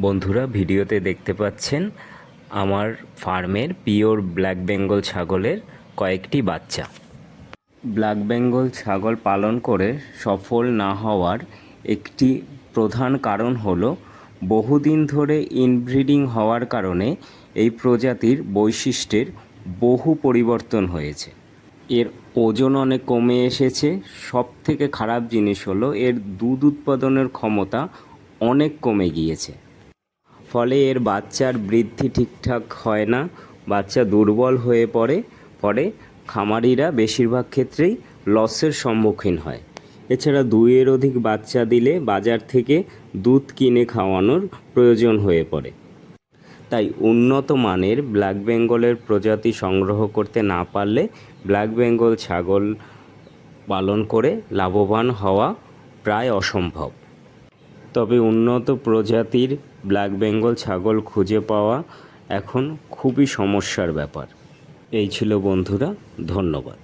বন্ধুরা, ভিডিওতে দেখতে পাচ্ছেন আমার ফার্মের পিওর ব্ল্যাক বেঙ্গল ছাগলের কয়েকটি বাচ্চা। ব্ল্যাক বেঙ্গল ছাগল পালন করে সফল না হওয়ার একটি প্রধান কারণ হলো বহুদিন ধরে ইনব্রিডিং হওয়ার কারণে এই প্রজাতির বৈশিষ্ট্যের বহু পরিবর্তন হয়েছে। এর ওজন অনেক কমে এসেছে। সবথেকে খারাপ জিনিস হলো এর দুধ উৎপাদনের ক্ষমতা অনেক কমে গিয়েছে। ফলে এর বাচ্চার বৃদ্ধি ঠিকঠাক হয় না, বাচ্চা দুর্বল হয়ে পড়ে খামারিরা বেশিরভাগ ক্ষেত্রেই লসের সম্মুখীন হয়। এছাড়া দুইয়ের অধিক বাচ্চা দিলে বাজার থেকে দুধ কিনে খাওয়ানোর প্রয়োজন হয়ে পড়ে। তাই উন্নত মানের ব্ল্যাক বেঙ্গলের প্রজাতি সংগ্রহ করতে না পারলে ব্ল্যাক বেঙ্গল ছাগল পালন করে লাভবান হওয়া প্রায় অসম্ভব। তবে উন্নত প্রজাতির ব্ল্যাক বেঙ্গল ছাগল খুঁজে পাওয়া এখন খুবই সমস্যার ব্যাপার। এই ছিল বন্ধুরা, ধন্যবাদ।